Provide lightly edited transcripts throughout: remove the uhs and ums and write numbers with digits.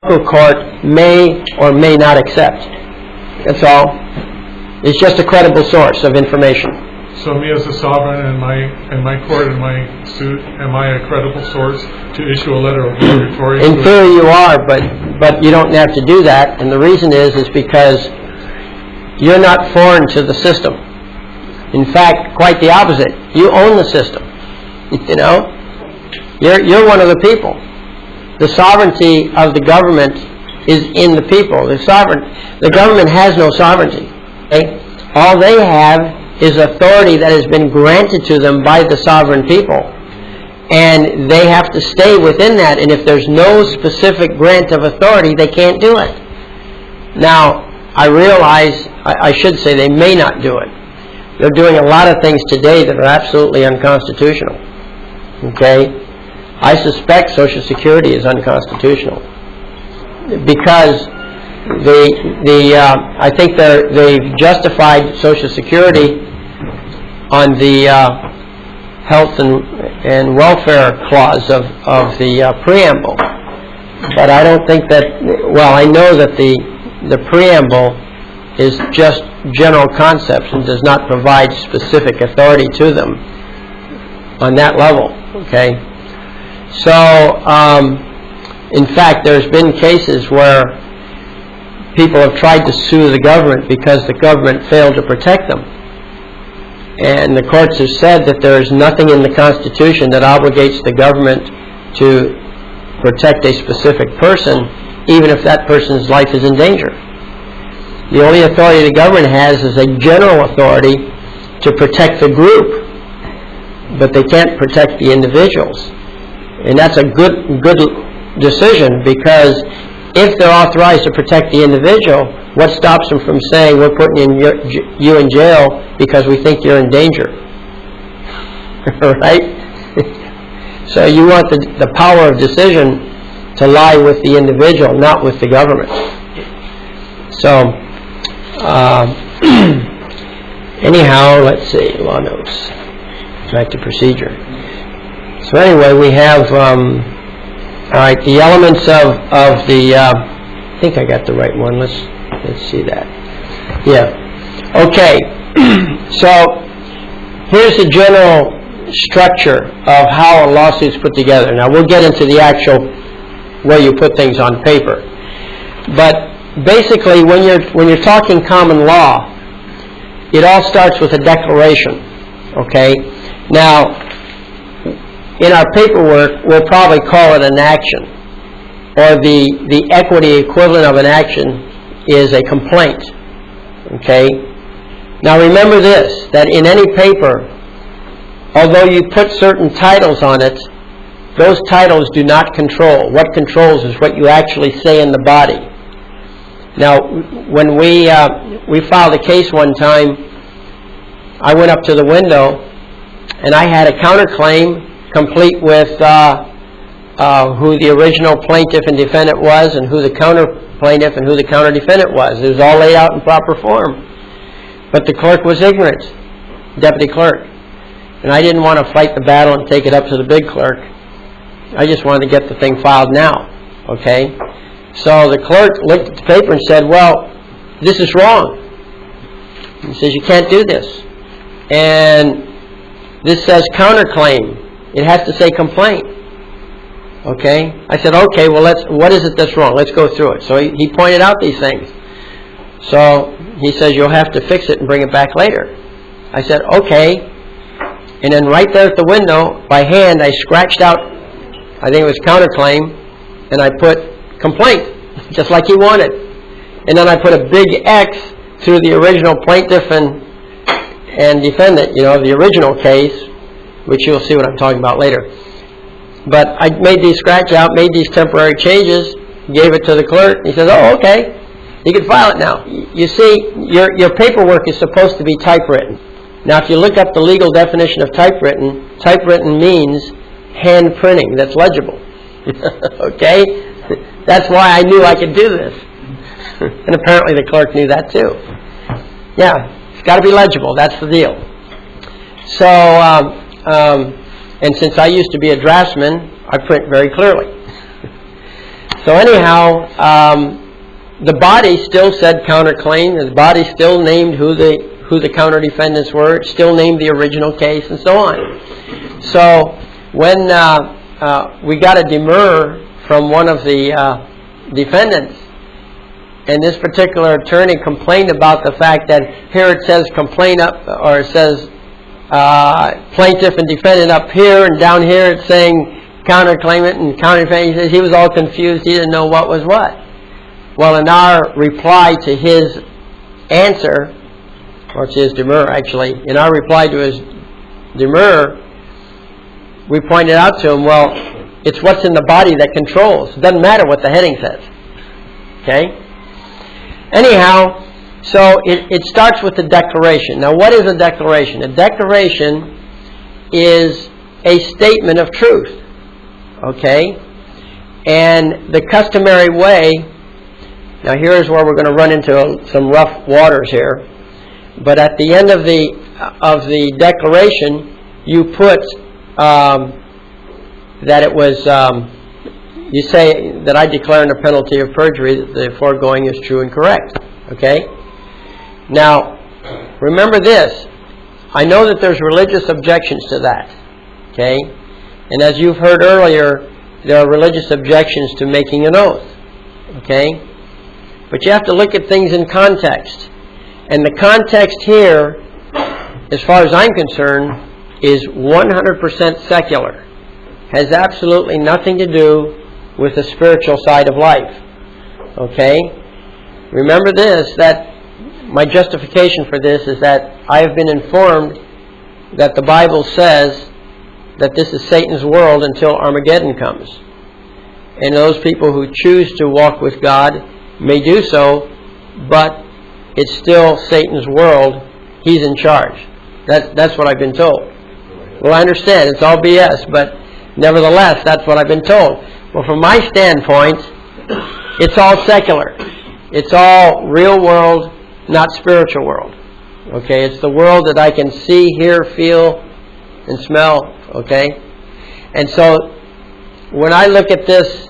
court may or may not accept. That's all. It's just a credible source of information. So me as a sovereign and my court and my suit, am I a credible source to issue a letter of obligatory? In theory you are, but you don't have to do that, and the reason is because you're not foreign to the system. In fact, quite the opposite. You own the system. You know? You're one of the people. The sovereignty of the government is in the people. The government has no sovereignty. Okay? All they have is authority that has been granted to them by the sovereign people. And they have to stay within that, and if there's no specific grant of authority, they can't do it. Now, I realize, I should say they may not do it. They're doing a lot of things today that are absolutely unconstitutional. Okay? I suspect Social Security is unconstitutional because I think they've justified Social Security on the health and welfare clause of the preamble. But I don't think that, well, I know that the preamble is just general concepts and does not provide specific authority to them on that level. Okay? So, in fact, there's been cases where people have tried to sue the government because the government failed to protect them. And the courts have said that there is nothing in the Constitution that obligates the government to protect a specific person, even if that person's life is in danger. The only authority the government has is a general authority to protect the group, but they can't protect the individuals. And that's a good decision, because if they're authorized to protect the individual, what stops them from saying, we're putting you in jail because we think you're in danger? Right? So you want the power of decision to lie with the individual, not with the government. So, anyhow, let's see, law notes. Back to procedure. So anyway, we have, all right, the elements of the, I think I got the right one. Let's see that. Yeah. Okay. So here's the general structure of how a lawsuit's put together. Now we'll get into the actual way you put things on paper. But basically, when you're talking common law, it all starts with a declaration. Okay. Now, in our paperwork, we'll probably call it an action, or the equity equivalent of an action is a complaint. Okay? Now remember this, that in any paper, although you put certain titles on it, those titles do not control. What controls is what you actually say in the body. Now, when we filed a case one time, I went up to the window and I had a counterclaim complete with who the original plaintiff and defendant was, and who the counter plaintiff and who the counter defendant was. It was all laid out in proper form. But the clerk was ignorant, deputy clerk. And I didn't want to fight the battle and take it up to the big clerk. I just wanted to get the thing filed now. Okay? So the clerk looked at the paper and said, well, this is wrong. He says, you can't do this. And this says counterclaim. It has to say complaint. Okay? I said, okay, well, what is it that's wrong? Let's go through it. So he pointed out these things. So he says, you'll have to fix it and bring it back later. I said, okay. And then right there at the window, by hand, I scratched out, I think it was counterclaim, and I put complaint, just like he wanted. And then I put a big X through the original plaintiff and defendant, the original case, which you'll see what I'm talking about later. But I made these scratch out, made these temporary changes, gave it to the clerk. He says, oh, okay, you can file it now. You see, your paperwork is supposed to be typewritten. Now, if you look up the legal definition of typewritten, typewritten means hand printing that's legible. Okay? That's why I knew I could do this. And apparently the clerk knew that too. Yeah, it's got to be legible. That's the deal. So, and since I used to be a draftsman, I print very clearly. So anyhow, the body still said counterclaim, and the body still named who the counter defendants were. It still named the original case, and so on. So when we got a demur from one of the defendants, and this particular attorney complained about the fact that here it says complaint up, or it says plaintiff and defendant up here, and down here it's saying counterclaimant and counter-defendant. He says he was all confused. He didn't know what was what. Well, in our reply to his answer, or to his demur actually, in our reply to his demur, we pointed out to him, well, it's what's in the body that controls. It doesn't matter what the heading says. Okay? Anyhow, so it starts with the declaration. Now, what is a declaration? A declaration is a statement of truth. Okay? And the customary way, now here's where we're going to run into some rough waters here, but at the end of the declaration, you put that it was, you say that I declare under penalty of perjury that the foregoing is true and correct. Okay? Now, remember this. I know that there's religious objections to that. Okay? And as you've heard earlier, there are religious objections to making an oath. Okay? But you have to look at things in context. And the context here, as far as I'm concerned, is 100% secular. Has absolutely nothing to do with the spiritual side of life. Okay? Remember this, that my justification for this is that I have been informed that the Bible says that this is Satan's world until Armageddon comes. And those people who choose to walk with God may do so, but it's still Satan's world. He's in charge. That's what I've been told. Well, I understand, it's all BS, but nevertheless, that's what I've been told. Well, from my standpoint, it's all secular. It's all real world, not spiritual world. Okay, it's the world that I can see, hear, feel, and smell. Okay, and so when I look at this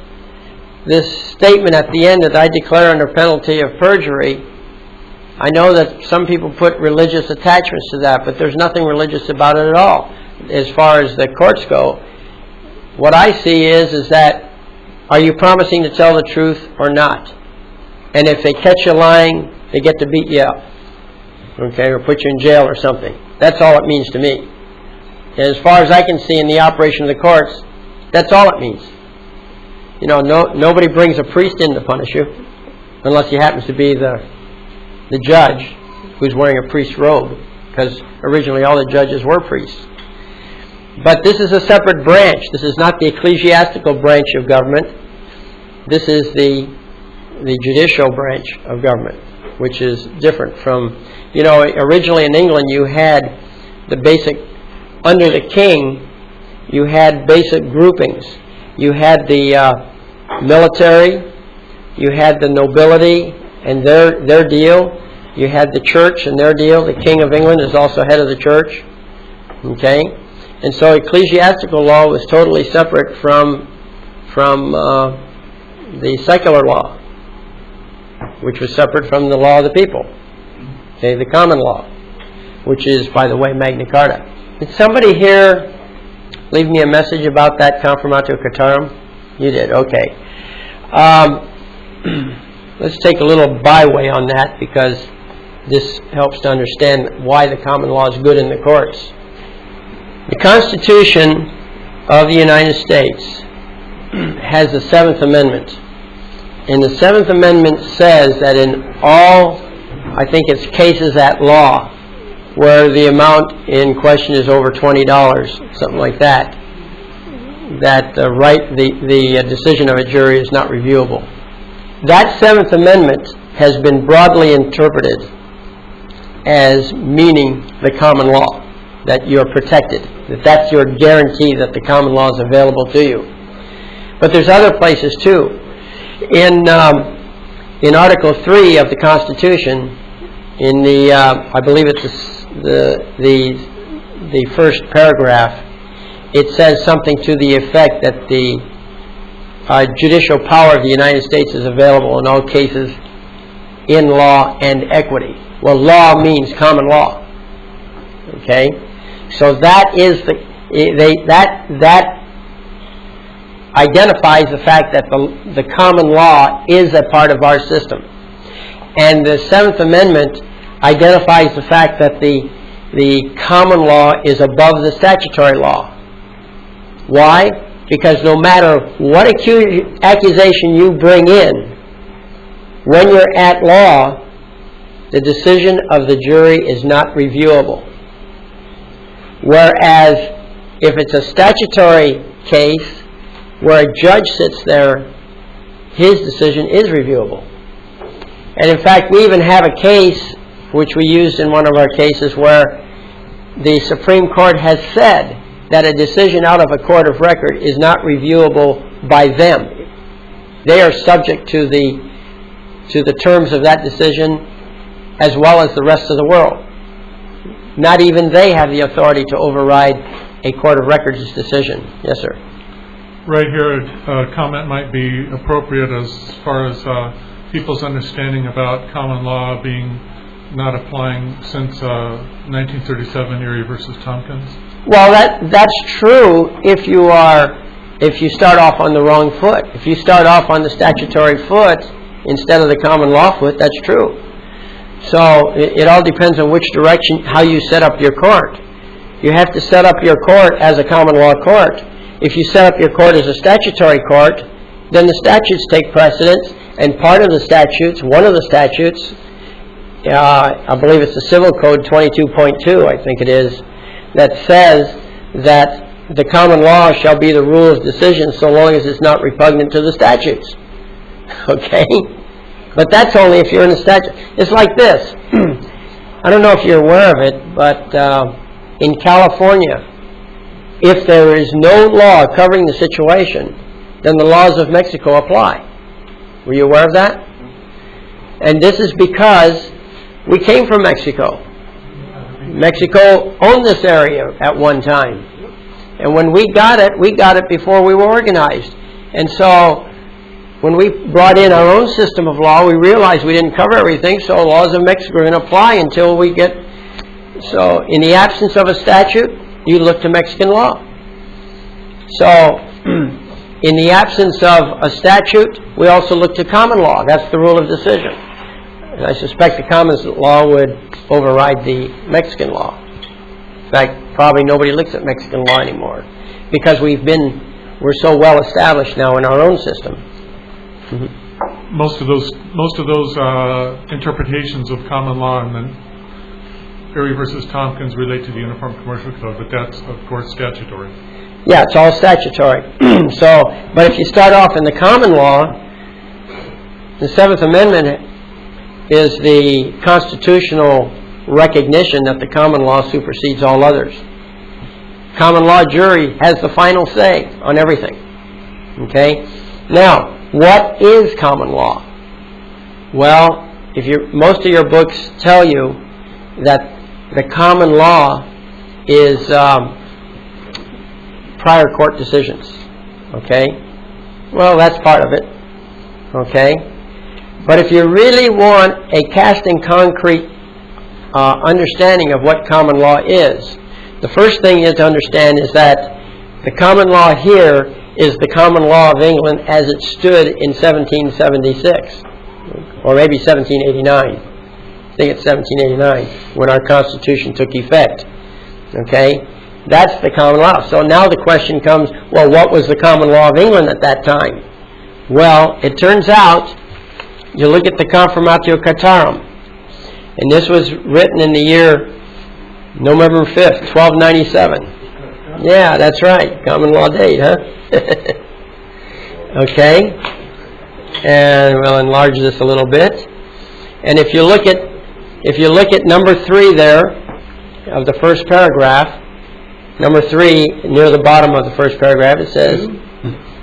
statement at the end that I declare under penalty of perjury, I know that some people put religious attachments to that, but there's nothing religious about it at all. As far as the courts go, what I see is that, are you promising to tell the truth or not? And if they catch you lying, they get to beat you up. Okay, or put you in jail or something. That's all it means to me. And as far as I can see in the operation of the courts, that's all it means. You know, nobody brings a priest in to punish you, unless he happens to be the judge who's wearing a priest's robe, because originally all the judges were priests. But this is a separate branch. This is not the ecclesiastical branch of government. This is the judicial branch of government, which is different from, originally in England you had the basic, under the king, you had basic groupings. You had the military, you had the nobility and their deal, you had the church and their deal. The King of England is also head of the church. Okay? And so ecclesiastical law was totally separate from the secular law, which was separate from the law of the people. Okay, the common law, which is, by the way, Magna Carta. Did somebody here leave me a message about that Confirmatio Cartarum? You did, okay. Let's take a little byway on that, because this helps to understand why the common law is good in the courts. The Constitution of the United States has the 7th Amendment. And the 7th Amendment says that in all, I think it's cases at law, where the amount in question is over $20, something like that, that the decision of a jury is not reviewable. That 7th Amendment has been broadly interpreted as meaning the common law, that you're protected, that's your guarantee that the common law is available to you. But there's other places too. In Article 3 of the Constitution, in the I believe it's the first paragraph, it says something to the effect that judicial power of the United States is available in all cases in law and equity. Well, law means common law. Okay? So that is that identifies the fact that the common law is a part of our system. And the Seventh Amendment identifies the fact that the common law is above the statutory law. Why? Because no matter what accusation you bring in, when you're at law, the decision of the jury is not reviewable. Whereas if it's a statutory case where a judge sits there, his decision is reviewable. And in fact, we even have a case, which we used in one of our cases, where the Supreme Court has said that a decision out of a court of record is not reviewable by them. They are subject to the terms of that decision as well as the rest of the world. Not even they have the authority to override a court of records decision. Yes, sir. Right here, a comment might be appropriate as far as people's understanding about common law being not applying since 1937, Erie versus Tompkins. Well, that's true if you start off on the wrong foot. If you start off on the statutory foot instead of the common law foot, that's true. So it all depends on which direction, how you set up your court. You have to set up your court as a common law court. If you set up your court as a statutory court, then the statutes take precedence, and part of the statutes, one of the statutes, I believe it's the Civil Code 22.2, I think it is, that says that the common law shall be the rule of decision so long as it's not repugnant to the statutes. Okay? But that's only if you're in the statute. It's like this. I don't know if you're aware of it, but in California, if there is no law covering the situation, then the laws of Mexico apply. Were you aware of that? And this is because we came from Mexico. Mexico owned this area at one time. And when we got it before we were organized. And so when we brought in our own system of law, we realized we didn't cover everything, so laws of Mexico are going to apply until we get... So in the absence of a statute, you look to Mexican law. So in the absence of a statute, we also look to common law. That's the rule of decision. And I suspect the common law would override the Mexican law. In fact, probably nobody looks at Mexican law anymore because we're so well established now in our own system. Mm-hmm. Most of those interpretations of common law and then Erie versus Tompkins relate to the Uniform Commercial Code, but that's of course statutory. Yeah, it's all statutory. But if you start off in the common law, the Seventh Amendment is the constitutional recognition that the common law supersedes all others. Common law jury has the final say on everything. Okay? Now, what is common law? Well, most of your books tell you that the common law is prior court decisions. Okay? Well, that's part of it. Okay? But if you really want a cast in concrete understanding of what common law is, the first thing you have to understand is that the common law here is the common law of England as it stood in 1776, or maybe 1789. I think it's 1789 when our Constitution took effect. Okay? That's the common law. So now the question comes, well, what was the common law of England at that time? Well, it turns out, you look at the Confirmatio Cartarum, and this was written in the year November 5th, 1297. Yeah, that's right. Common law date, huh? Okay. And we'll enlarge this a little bit. And if you look at number 3 there of the first paragraph, number 3 near the bottom of the first paragraph, it says,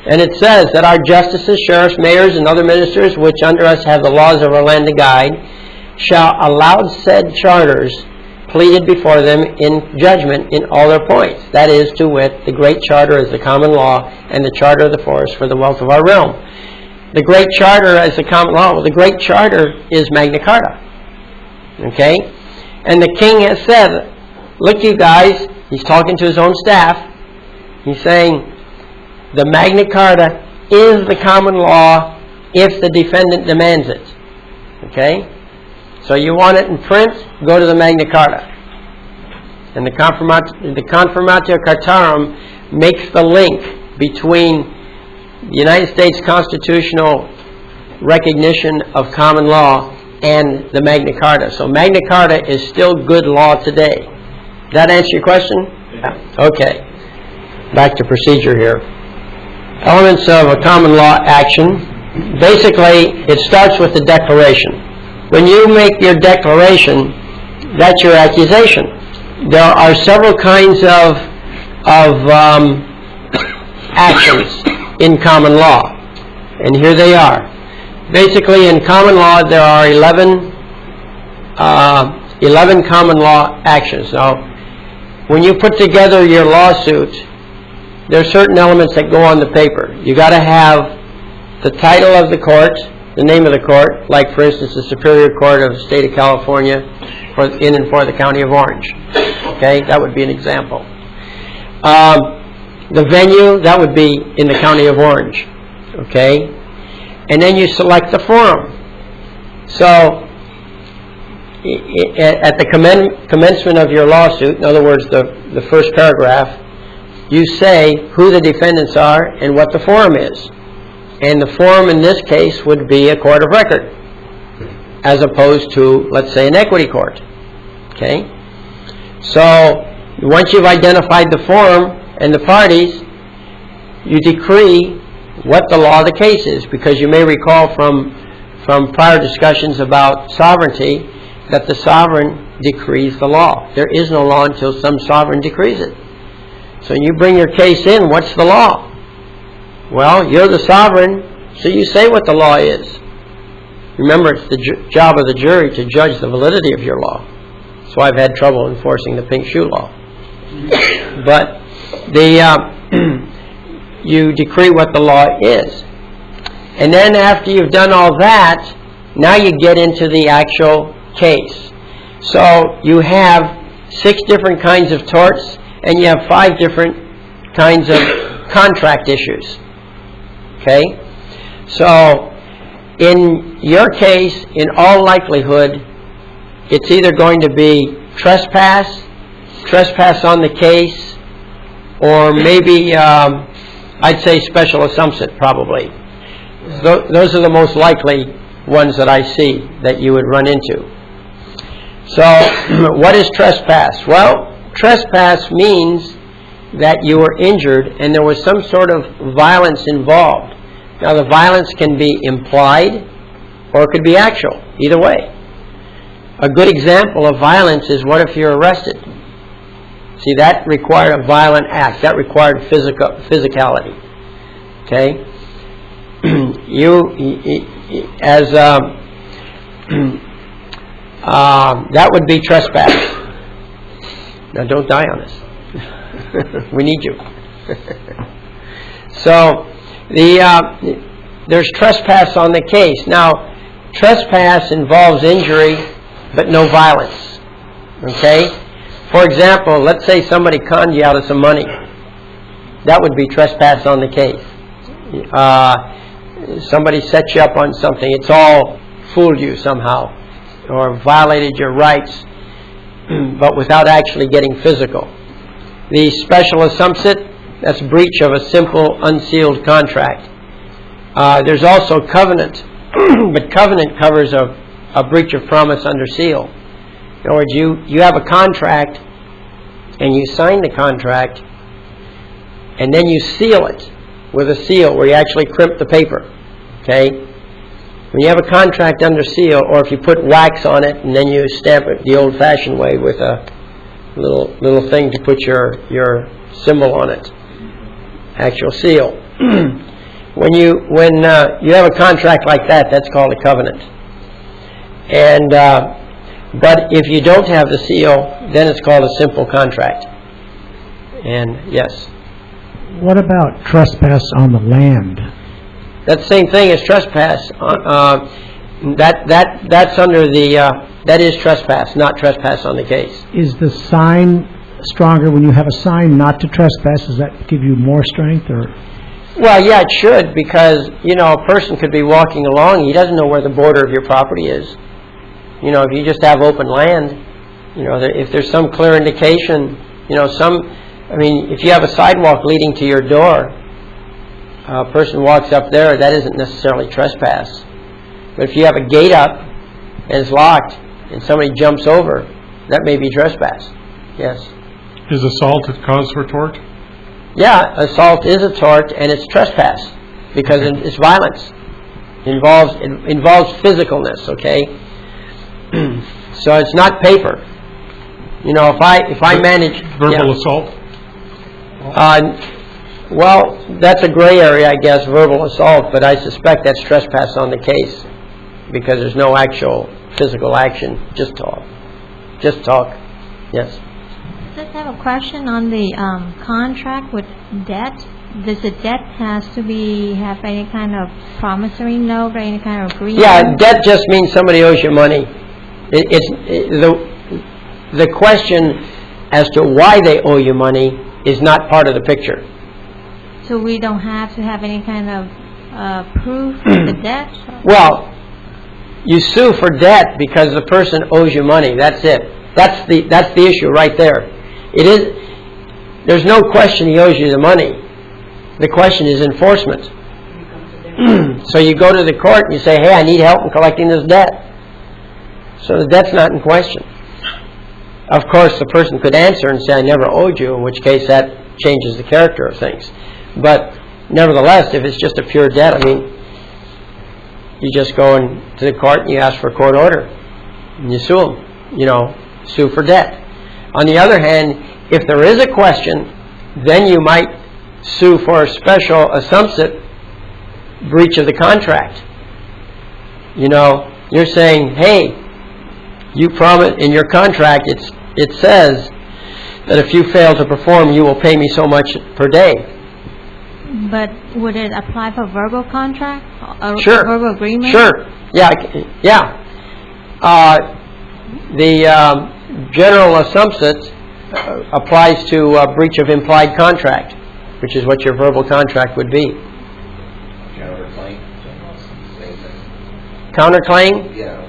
and it says that our justices, sheriffs, mayors, and other ministers, which under us have the laws of our land to guide, shall allow said charters pleaded before them in judgment in all their points. That is, to wit, the Great Charter as the common law and the Charter of the Forest for the wealth of our realm. The Great Charter as the common law, well, the Great Charter is Magna Carta. Okay? And the king has said, look, you guys, he's talking to his own staff, he's saying, the Magna Carta is the common law if the defendant demands it. Okay? So you want it in print, go to the Magna Carta. And the Confirmatio Cartarum makes the link between the United States constitutional recognition of common law and the Magna Carta. So Magna Carta is still good law today. Does that answer your question? Yeah. Okay. Back to procedure here. Elements of a common law action. Basically, it starts with the declaration. When you make your declaration, that's your accusation. There are several kinds of actions in common law, and here they are. Basically, in common law, there are 11 common law actions. Now, when you put together your lawsuit, there are certain elements that go on the paper. You got to have the title of the court, the name of the court, like, for instance, the Superior Court of the State of California in and for the County of Orange. Okay, that would be an example. The venue, that would be in the County of Orange. Okay, and then you select the forum. So, at the commencement of your lawsuit, in other words, the first paragraph, you say who the defendants are and what the forum is. And the forum in this case would be a court of record, as opposed to, let's say, an equity court. Okay? So, once you've identified the forum and the parties, you decree what the law of the case is, because you may recall from prior discussions about sovereignty that the sovereign decrees the law. There is no law until some sovereign decrees it. So you bring your case in, what's the law? Well, you're the sovereign, so you say what the law is. Remember, it's the job of the jury to judge the validity of your law. So I've had trouble enforcing the pink shoe law. But you decree what the law is. And then after you've done all that, now you get into the actual case. So you have 6 different kinds of torts, and you have 5 different kinds of contract issues. Okay? So, in your case, in all likelihood, it's either going to be trespass on the case, or maybe, I'd say special assumption, probably. Those are the most likely ones that I see that you would run into. So, what is trespass? Well, trespass means that you were injured and there was some sort of violence involved. Now, the violence can be implied or it could be actual. Either way. A good example of violence is, what if you're arrested? See, that required a violent act. That required physicality. Okay? That would be trespass. Now, don't die on us. We need you. So, there's trespass on the case. Now, trespass involves injury, but no violence. Okay? For example, let's say somebody conned you out of some money. That would be trespass on the case. Somebody set you up on something. It's all fooled you somehow, or violated your rights, but without actually getting physical. The special assumpsit, that's breach of a simple unsealed contract. There's also covenant, but covenant covers a breach of promise under seal. In other words, you have a contract, and you sign the contract, and then you seal it with a seal where you actually crimp the paper. Okay? When you have a contract under seal, or if you put wax on it and then you stamp it the old-fashioned way with a little thing to put your symbol on it, actual seal. When you have a contract like that, that's called a covenant. And But if you don't have the seal, then it's called a simple contract. And yes. What about trespass on the land? That's the same thing as trespass. That's under the that is trespass, not trespass on the case. Is the sign stronger when you have a sign not to trespass? Does that give you more strength, or? Well, yeah, it should, because a person could be walking along. He doesn't know where the border of your property is. If you just have open land, if there's some clear indication, if you have a sidewalk leading to your door, a person walks up there, that isn't necessarily trespass. But if you have a gate up and it's locked and somebody jumps over, that may be trespass. Yes. Is assault a cause for tort? Yeah, assault is a tort, and it's trespass because it's violence. It involves physicalness. Okay. So it's not paper. If I manage verbal assault. Well, that's a gray area, I guess, verbal assault, but I suspect that's trespass on the case because there's no actual physical action, just talk. Just talk. Yes. Just have a question on the contract with debt. Does the debt has to have any kind of promissory note or any kind of agreement? Yeah, debt just means somebody owes you money. The question as to why they owe you money is not part of the picture. So we don't have to have any kind of proof of the debt? Well, you sue for debt because the person owes you money. That's it. That's the issue right there. There's no question he owes you the money. The question is enforcement. So you go to the court and you say, hey, I need help in collecting this debt. So the debt's not in question. Of course, the person could answer and say, I never owed you, in which case that changes the character of things. But nevertheless, if it's just a pure debt, you just go to the court and you ask for a court order. And you sue them. Sue for debt. On the other hand, if there is a question, then you might sue for a special assumpsit breach of the contract. You're saying, hey, you promise in your contract it says that if you fail to perform, you will pay me so much per day. But would it apply for verbal contract or sure. verbal agreement? Sure. Yeah. The general assumpsit applies to breach of implied contract, which is what your verbal contract would be. Counterclaim? Counterclaim? Yeah,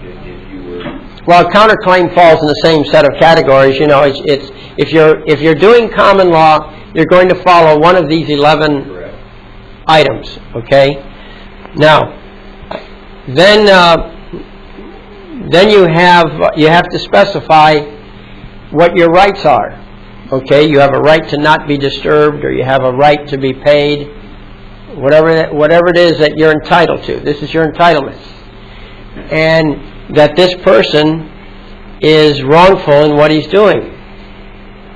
if you were... Well, counterclaim falls in the same set of categories. It's if you're doing common law, you're going to follow one of these 11 Correct. items. Okay. Now, then you have to specify what your rights are. Okay, you have a right to not be disturbed, or you have a right to be paid, whatever it is that you're entitled to. This is your entitlement, and that this person is wrongful in what he's doing.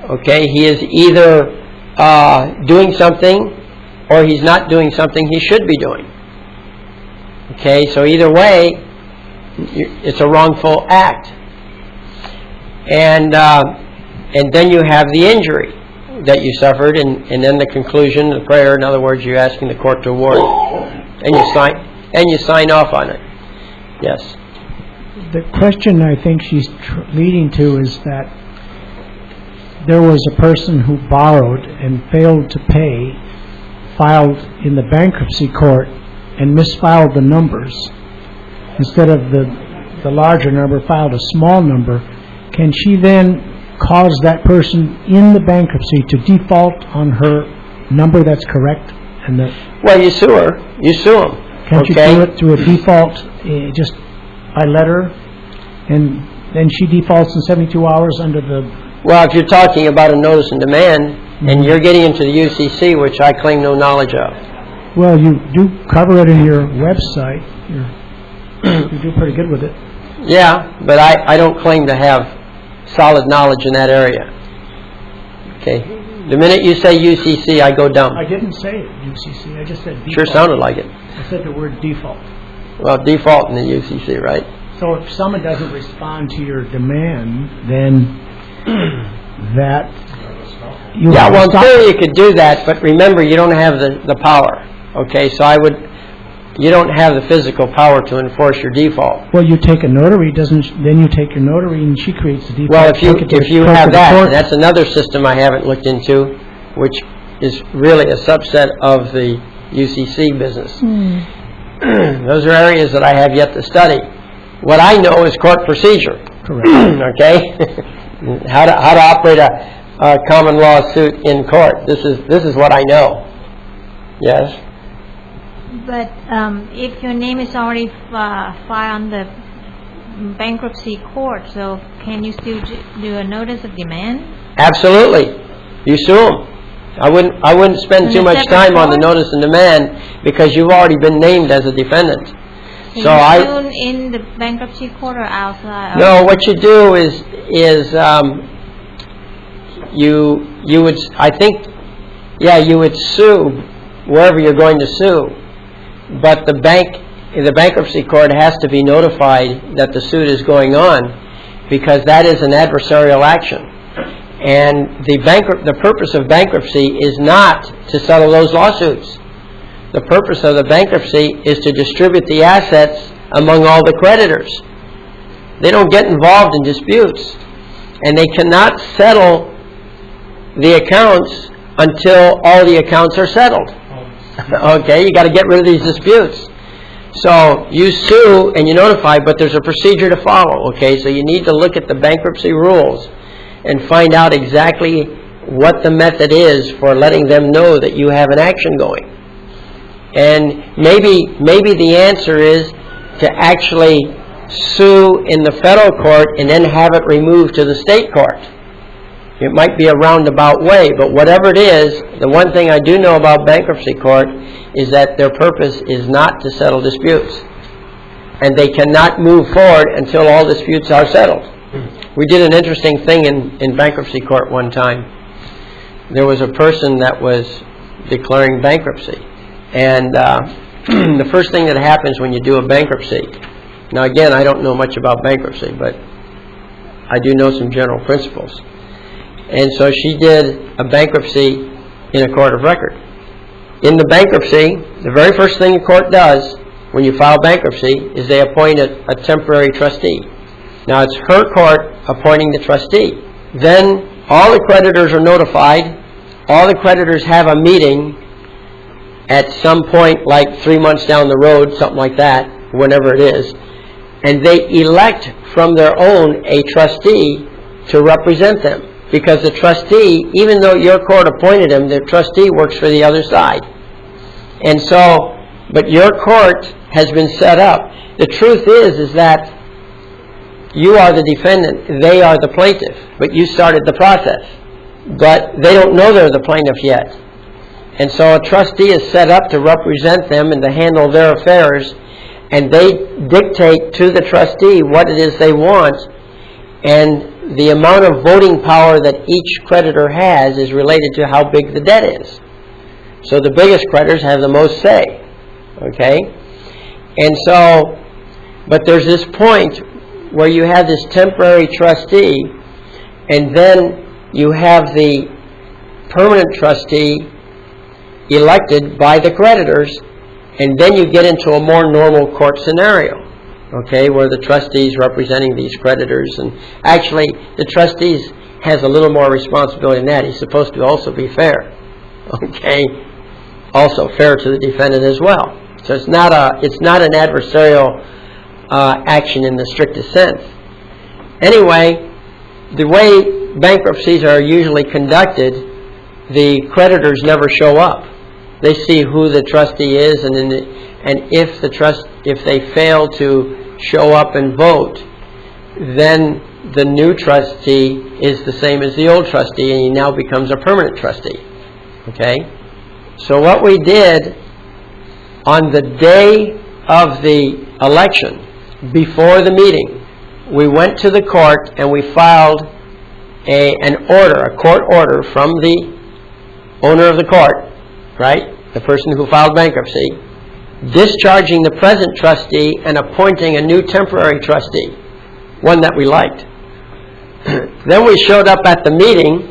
Okay, he is either doing something, or he's not doing something he should be doing. Okay, so either way, it's a wrongful act. And then you have the injury that you suffered, and then the conclusion, the prayer. In other words, you're asking the court to award, and you sign off on it. Yes. The question I think she's leading to is that there was a person who borrowed and failed to pay, filed in the bankruptcy court, and misfiled the numbers. Instead of the larger number, filed a small number. Can she then cause that person in the bankruptcy to default on her number that's correct? Well, you sue her. You sue him. Can't you do it through a default just by letter, and then she defaults in 72 hours under the... Well, if you're talking about a notice and demand, and you're getting into the UCC, which I claim no knowledge of. Well, you do cover it in your website. You do pretty good with it. Yeah, but I don't claim to have solid knowledge in that area. Okay. The minute you say UCC, I go dumb. I didn't say UCC. I just said default. Sure sounded like it. I said the word default. Well, default in the UCC, right? So if someone doesn't respond to your demand, then that... Yeah, well, in theory you could do that, but remember, you don't have the power. Okay, so you don't have the physical power to enforce your default. Well, you take a notary, then you take your notary and she creates the default. Well, if you have that, and that's another system I haven't looked into, which is really a subset of the UCC business. Those are areas that I have yet to study. What I know is court procedure. Correct. Okay? how to operate a common law suit in court. This is what I know. Yes? But if your name is already filed on the bankruptcy court, so can you still do a notice of demand? Absolutely. You sue them. I wouldn't spend too much time on the notice of demand because you've already been named as a defendant. So you sue in the bankruptcy court or outside? No, what you do is you would, I think, you would sue wherever you're going to sue, but the bankruptcy court has to be notified that the suit is going on because that is an adversarial action. And the purpose of bankruptcy is not to settle those lawsuits. The purpose of the bankruptcy is to distribute the assets among all the creditors. They don't get involved in disputes, and they cannot settle the accounts until all the accounts are settled. Okay, you got to get rid of these disputes. So you sue and you notify, but there's a procedure to follow. Okay, so you need to look at the bankruptcy rules and find out exactly what the method is for letting them know that you have an action going. And maybe the answer is to actually sue in the federal court and then have it removed to the state court. It might be a roundabout way, but whatever it is, the one thing I do know about bankruptcy court is that their purpose is not to settle disputes. And they cannot move forward until all disputes are settled. We did an interesting thing in bankruptcy court one time. There was a person that was declaring bankruptcy. And the first thing that happens when you do a bankruptcy, now again, I don't know much about bankruptcy, but I do know some general principles. And so she did a bankruptcy in a court of record. In the bankruptcy, the very first thing the court does when you file bankruptcy is they appoint a temporary trustee. Now it's her court appointing the trustee. Then all the creditors are notified. All the creditors have a meeting at some point, like 3 months down the road, something like that, whenever it is. And they elect from their own a trustee to represent them. Because the trustee, even though your court appointed him, the trustee works for the other side. And so, but your court has been set up. The truth is that you are the defendant, they are the plaintiff, but you started the process. But they don't know they're the plaintiff yet. And so a trustee is set up to represent them and to handle their affairs, and they dictate to the trustee what it is they want, and the amount of voting power that each creditor has is related to how big the debt is. So the biggest creditors have the most say. Okay? And so, but there's this point where you have this temporary trustee, and then you have the permanent trustee elected by the creditors, and then you get into a more normal court scenario. Okay, where the trustees representing these creditors, and actually the trustees has a little more responsibility than that. He's supposed to also be fair. Okay, also fair to the defendant as well. So it's not an adversarial action in the strictest sense. Anyway, the way bankruptcies are usually conducted, the creditors never show up. They see who the trustee is, and if they fail to show up and vote, then the new trustee is the same as the old trustee, and he now becomes a permanent trustee. Okay? So what we did on the day of the election, before the meeting, we went to the court and we filed a court order from the owner of the court, right? The person who filed bankruptcy. discharging the present trustee and appointing a new temporary trustee, one that we liked. Then we showed up at the meeting,